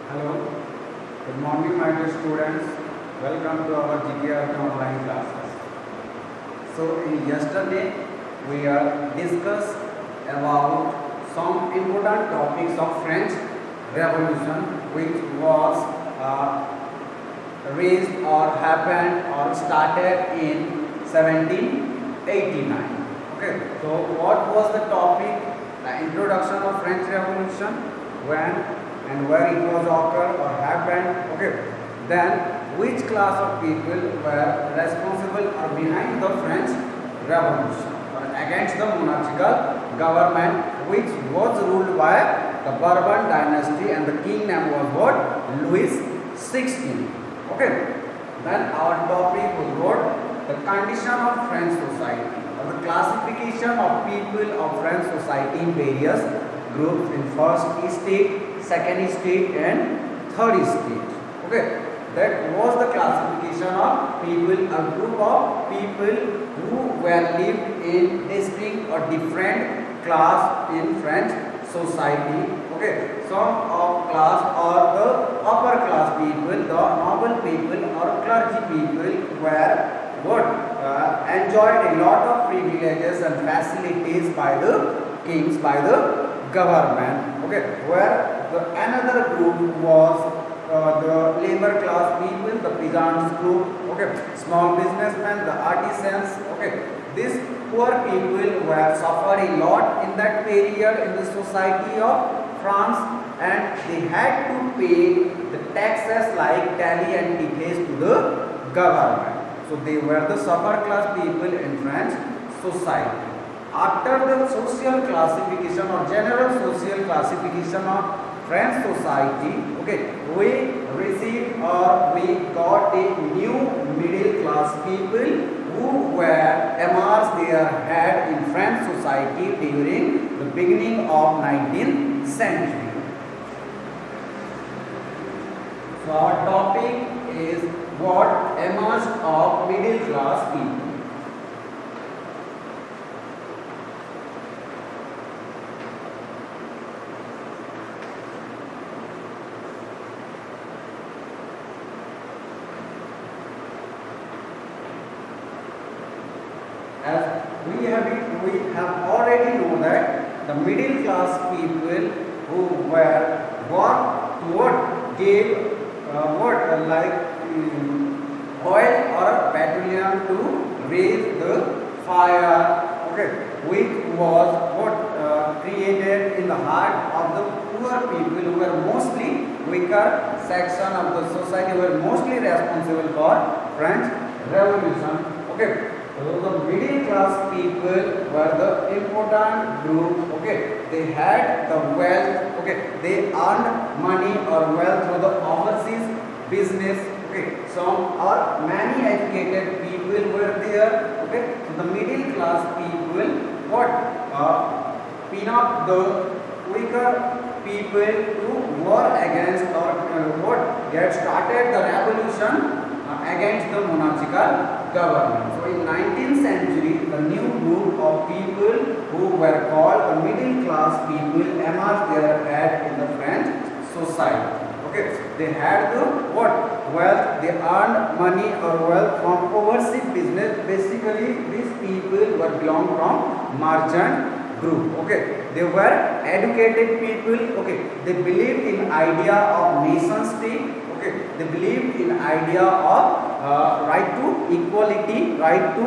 Hello, good morning my dear students. Welcome to our GKRP online classes. So in yesterday we are discussed about some important topics of French Revolution which was raised or happened or started in 1789. Okay, so what was the topic? The introduction of French Revolution, when and where it was occurred or happened. Okay, then which class of people were responsible or behind the French Revolution or against the monarchical government which was ruled by the Bourbon dynasty, and the king name was what? Louis XVI. Okay, then our topic was what? The condition of French society or the classification of people of French society in various groups in first estate, second state and third state. Okay, that was the classification of people, a group of people who were lived in distinct or different class in French society. Okay, some of class or the upper class people, the noble people or clergy people were what enjoyed a lot of privileges and facilities by the kings, by the government. Okay, where the another group was the labor class people, the peasants group. Okay, small businessmen, the artisans. Okay, these poor people were suffered a lot in that period in the society of France, and they had to pay the taxes like tally and tickets to the government. So they were the upper class people in French society. After the social classification or general social classification of French society, okay, we received or we got a new middle class people who were emerged their head in French society during the beginning of 19th century. So our topic is what emerged of middle class people. As we have already know that the middle class people who were what gave oil or petroleum to raise the fire, okay, which was what created in the heart of the poor people who were mostly weaker section of the society, were mostly responsible for French Revolution. Okay, so the middle class people were the important group. Okay, they had the wealth. Okay, they earned money or wealth through the overseas business. Okay, some or many educated people were there. Okay, so the middle class people what pin up the weaker people to war against or what get started the revolution against the monarchical government. So in 19th century, the new group of people who were called the middle class people emerged their head in the French society. Okay, they had the what wealth, they earned money or wealth from overseas business. Basically, these people were belong from merchant group. Okay, they were educated people. Okay, they believed in idea of nation state. Okay, they believed in idea of right to equality, right to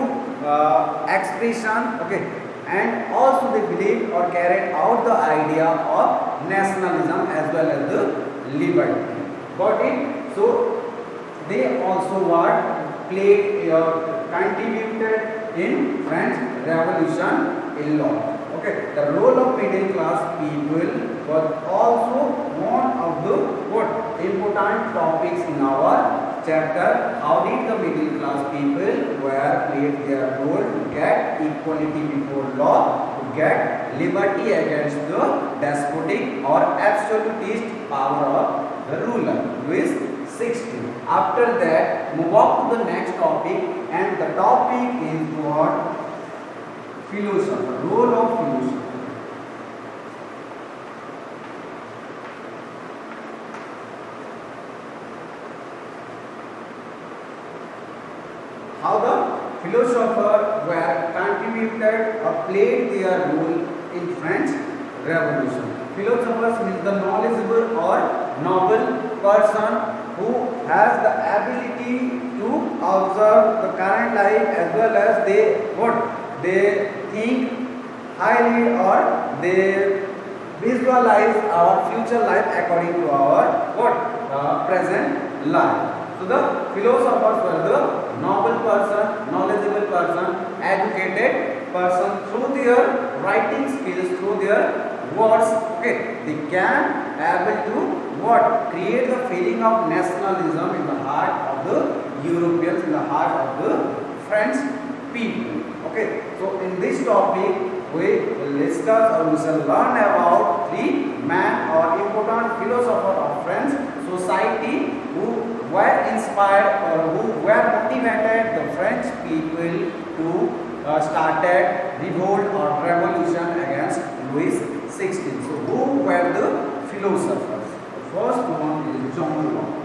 expression. Okay, and also they believed or carried out the idea of nationalism as well as the liberty. Got it? So they also what played contributed in French Revolution a lot. Okay, the role of middle class people was also one of the what important topics in our chapter. How did the middle class people were played their role to get equality before law, to get liberty against the despotic or absolutist power of the ruler, Louis XVI. After that, move on to the next topic, and the topic is what? Philosopher, role of philosopher. how the philosophers were contributed or played their role in French Revolution. Philosophers means the knowledgeable or noble person who has the ability to observe the current life as well as they think highly or they visualize our future life according to our present life. So the philosophers were the noble person, knowledgeable person, educated person. Through their writing skills, through their words, okay, they can able to create the feeling of nationalism in the heart of the Europeans, in the heart of the French people. Okay, so in this topic we will discuss or we shall learn about three man or important philosopher of French society who were inspired or who were motivated the French people to started revolt or revolution against Louis XVI. So who were the philosophers? The first one is John Locke.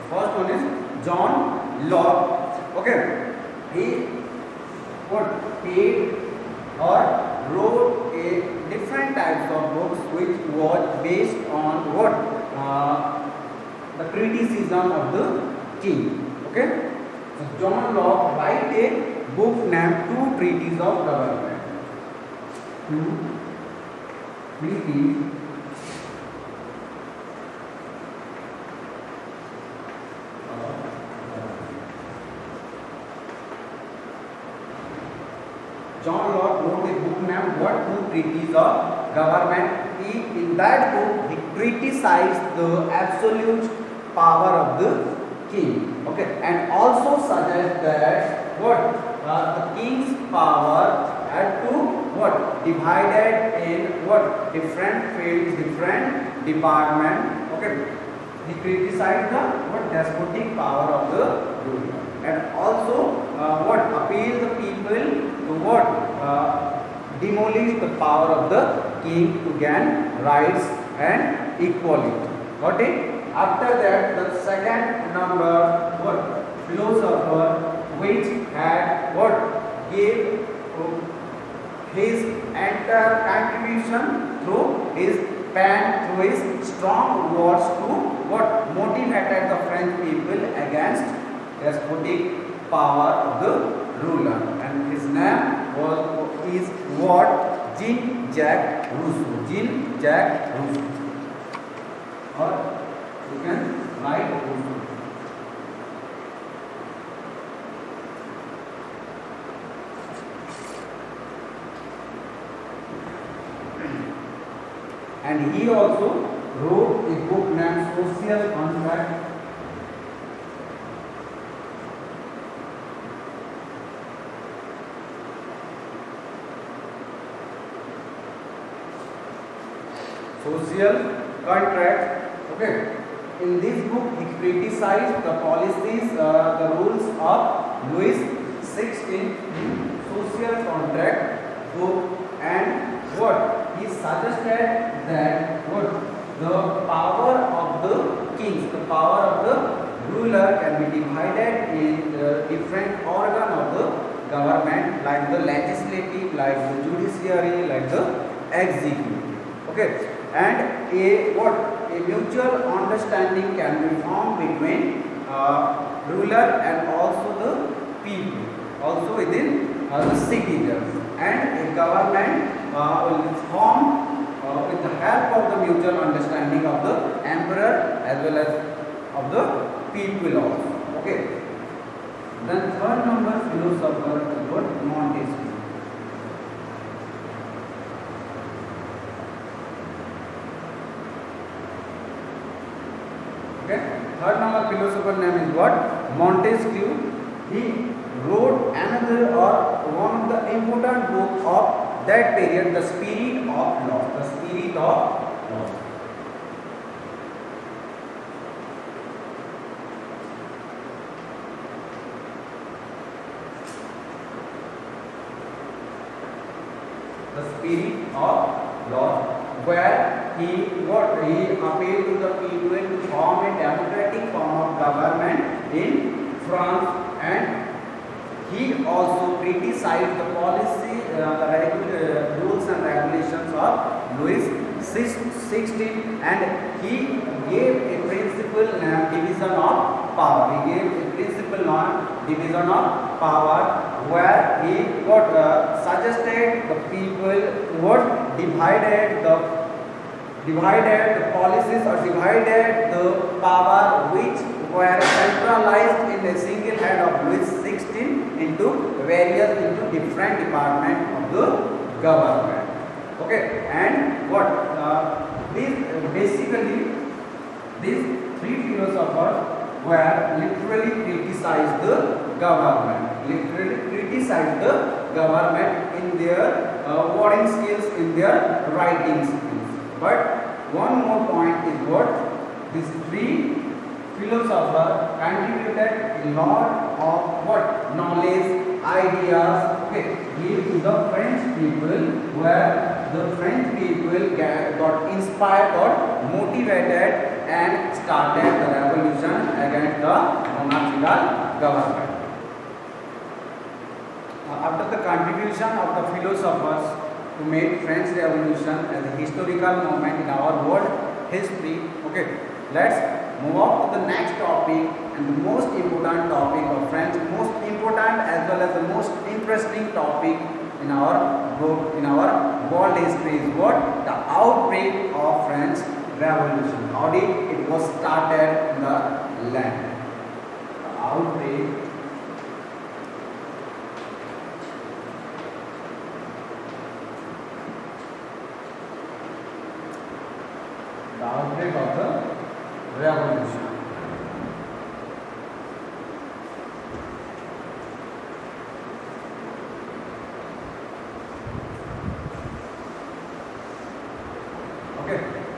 First one is John Locke. Okay, he paid or wrote a different types of books which was based on the criticism of the king. Okay, so John Locke write a book named Two Treatises of Government. Two treatises John Locke wrote a book named Two Treatises of Government. In that book, he criticized the absolute power of the king. Okay, and also suggests that the king's power had to divided in different fields, different department. Okay, he criticized the despotic power of the ruler, and also appeal the people to demolish the power of the king to gain rights and equality. Got it? After that, the second number philosopher which had gave his entire contribution through his pen, through his strong words to motivated the French people against despotic power of the ruler, and his name is Jean-Jacques Rousseau. Jean-Jacques Rousseau, or you can write Rousseau. And he also wrote a book named Social Contract. Social Contract. Okay. In this book, he criticized the policies, the rules of Louis XVI Social Contract book, and he suggested that the power of the kings, the power of the ruler can be divided in the different organ of the government, like the legislative, like the judiciary, like the executive. Okay, and a mutual understanding can be formed between ruler and also the people, also within the citizens, and a government will form with the help of the mutual understanding of the emperor as well as of the people also. Okay. Then third number philosopher is Montesquieu. Okay. Third number philosopher name is Montesquieu. He wrote another or one of the important book of that period, The Spirit of Law. The Spirit of Law. The Spirit of Law, where he appealed to the people to form a democratic form of government in France, and he also criticized the policy, rules and regulations of Louis XVI, and he gave a principle division of power. He gave a principle on division of power, where he suggested the people what divided the policies or divided the power which were centralized in a single head of Louis XVI into different departments of the government. Okay, and these three philosophers were literally criticized the government in their wording skills, in their writing skills. But one more point is what these three philosophers contributed a lot of knowledge, ideas, give to the French people, where the French people got inspired, got motivated, and started the revolution against the monarchical government. After the contribution of the philosophers who made French Revolution as a historical moment in our world history, let's move on to the next topic, and the most important topic of French, most important as well as the most interesting topic in our book, in our world history, is what? The outbreak of French Revolution. How did it was started in the land? The outbreak of the revolution.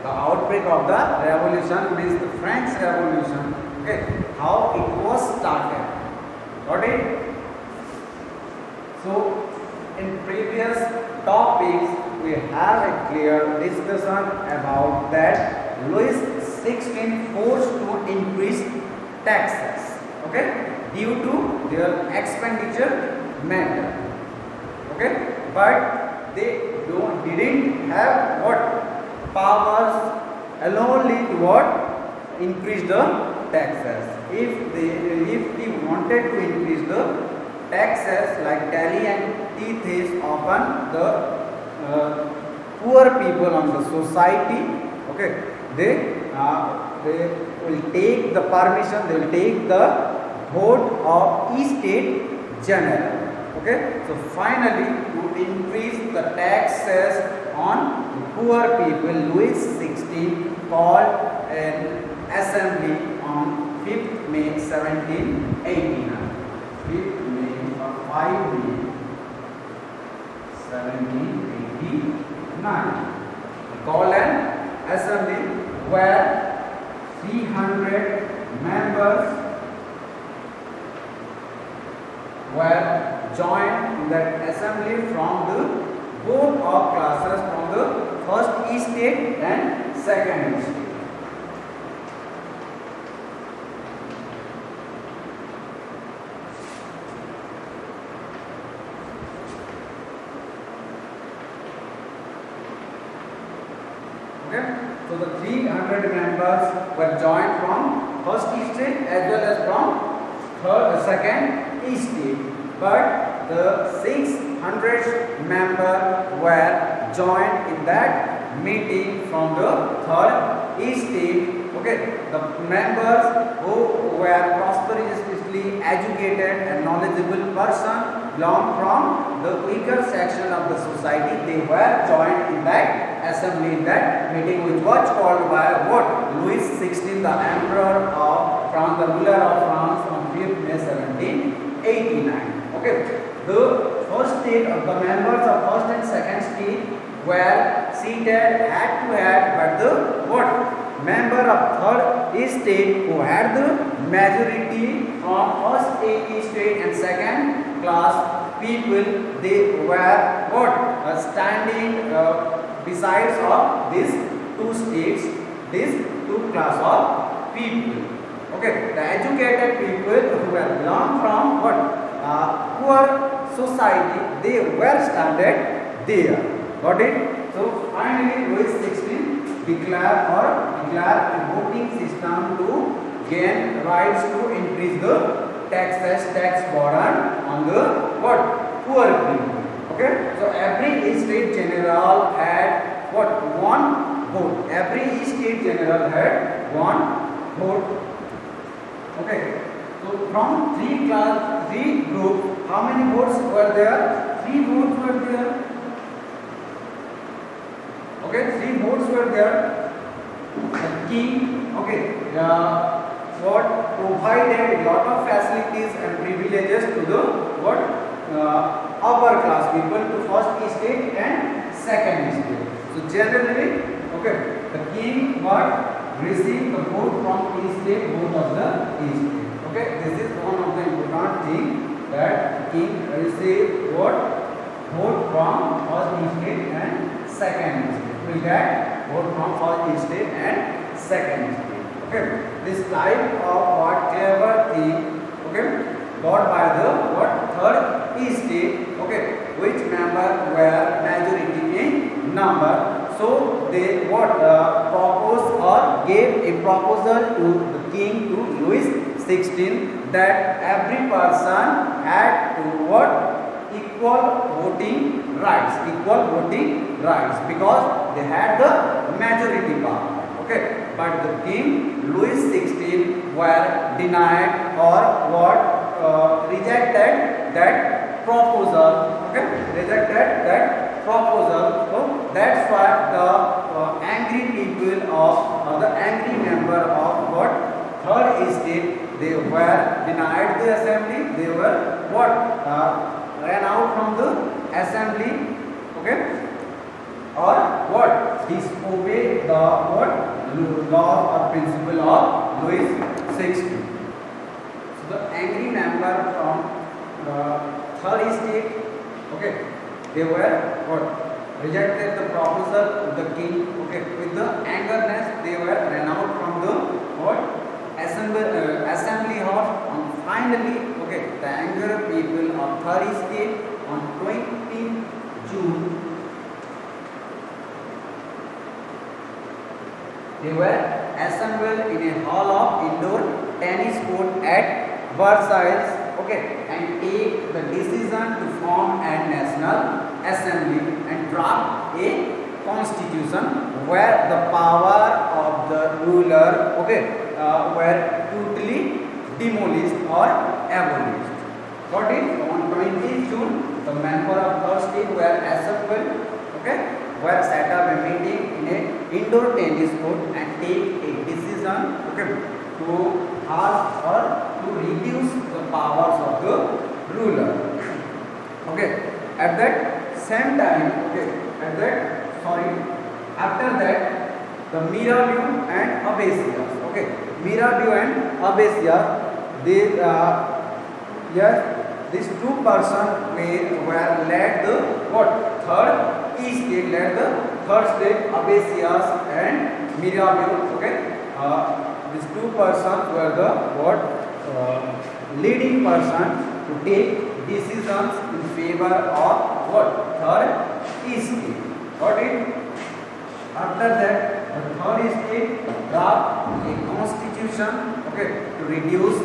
The outbreak of the revolution means the French Revolution. How it was started. Got it? So, in previous topics, we have a clear discussion about that Louis XVI forced to increase taxes, due to their expenditure method. But they didn't have powers alone to increase the taxes. If he wanted to increase the taxes, like Delhi and Teeth, often the poor people on the society, they will take the permission, they will take the vote of Estate General. So finally, to increase the taxes on the poor people, Louis XVI called an assembly on 5th May 1789. 5th May or 5 May 1789. He called an assembly where 300 members were joined in that assembly from the both of classes, from the first estate and second estate. So the 300 members were joined from first estate as well as from second estate. But the 600 members were joined in that meeting from the third estate. The members who were prosperously educated and knowledgeable person belong from the weaker section of the society. They were joined in that assembly, in that meeting, which was called by Louis XVI, the Emperor of France, the ruler of France, on 5th May 1789. The first state of the members of first and second state were seated head to head, but the member of third estate, who had the majority from first estate and second class people, they were standing besides of these two states, these two class of people. Okay, the educated people who were belong from what poor society, they were started there. Got it? So finally, Louis XVI declare a voting system to gain rights to increase the tax burden on the what poor people. Okay, so every state general had what one vote. Every state general had one vote. Okay, so from three group, how many votes were there? 3 votes were there. Okay, 3 votes were there. The king, okay, what provided lot of facilities and privileges to the what upper class people to first estate and second estate. So generally, okay, the king what receive the vote from estate, vote of the estate. Okay, this is one of the important thing, that the king receive what vote from first estate and second estate. Will get vote from first estate and second estate. Okay, this type of whatever thing, okay, got by the what third estate, okay, which member were majority in number. So they what proposed or gave a proposal to the king, to Louis XVI, that every person had to what equal voting rights, because they had the majority power. Okay, but the king Louis XVI were denied or what rejected that proposal. Okay, rejected that proposal. So that's why the angry people of the angry member of what third estate, they were denied the assembly. They were what ran out from the assembly. Okay, or what disobey the what law or principle of Louis XVI. So the angry member from third estate, okay, they were what rejected the proposal of the king. Okay, with the angerness, they were ran out from the what assembly hall. And finally, okay, the angry people of third estate on 20 June, they were assembled in a hall of indoor tennis court at Versailles. Okay, and take the decision to form a national assembly and draft a constitution where the power of the ruler, okay, were totally demolished or abolished. Got it? On 20 June, the member of third state were assembled, okay, were set up a meeting in a indoor tennis court and take a decision, okay, to ask or to reduce the powers of the ruler. Okay, at that same time, okay, after that, the Mirabeau and Abbasias, okay, Mirabeau and Abbasias, they these two persons were led the what third estate, led the third state, Abbasias and Mirabeau. Okay, these two persons were the what leading person to take decisions in favor of what third estate. Got it? After that, the third estate draft a constitution, okay, to reduce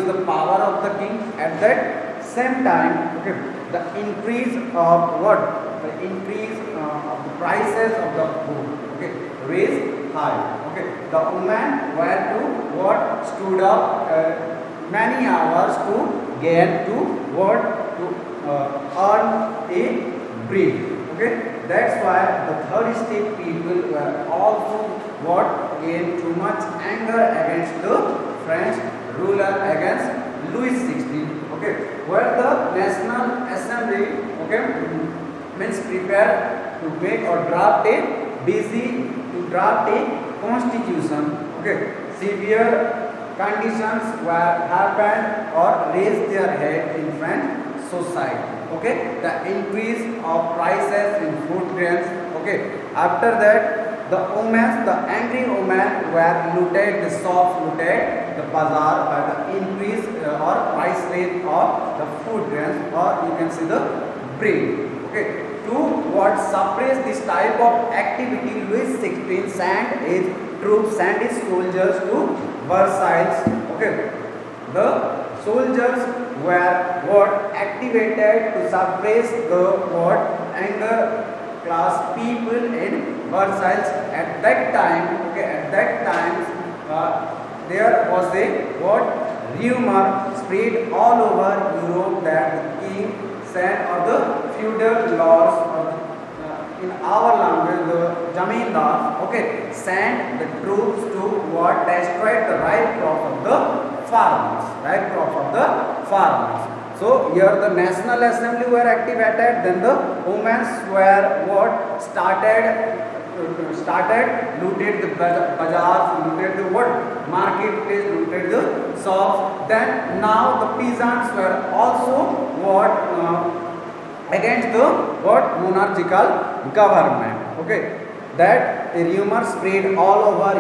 the power of the king. At that same time, okay, the increase of what the increase of the prices of the food, okay, raised high. Okay, the women were to what stood up many hours to get to what to earn a bread. Okay, that's why the third state people were also what gained too much anger against the French ruler, against Louis XVI. Okay, where the National Assembly, okay, means prepared to make or draft a constitution. Okay, severe conditions were happened or raised their head in French society. Okay, the increase of prices in food grains. Okay, after that the angry women were looted, the shops looted, the bazaar by the increase or price rate of the food grains, or you can see the bread. Okay, to what suppress this type of activity, Louis XVI sent his troops, sent his soldiers to Versailles. Okay, the soldiers were what activated to suppress the what anger class people in Versailles at that time. Okay, at that time there was a what rumor spread all over Europe that the king sent, or the feudal lords, or in our language the jamindars, okay, sent the troops to what destroy the ripe crop of the farmers, ripe crop of the farmers. So here the National Assembly were activated, then the women were what started looted the bazaars, looted the what marketplace, looted the shops. Then now the peasants were also what against the what monarchical government. Okay, that a rumor spread all over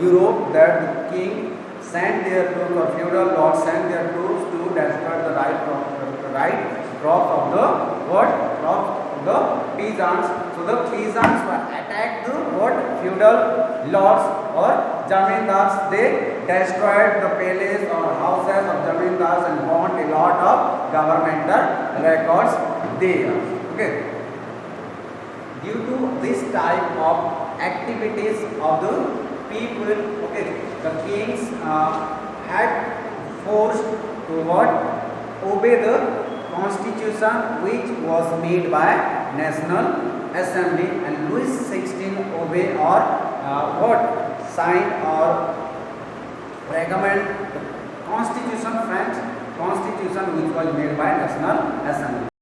Europe that the king sent their troops, or feudal lords sent their troops to destroy the right crop of the what crop of the peasants. So the peasants were attacked the what feudal lords or jamindars. They destroyed the palace or houses of jamindars and burnt a lot of governmental records there. Okay. Due to this type of activities of the people, okay, the kings had forced to what obey the constitution which was made by National Assembly, and Louis XVI obey or what sign or recommend the constitution, French constitution, which was made by National Assembly.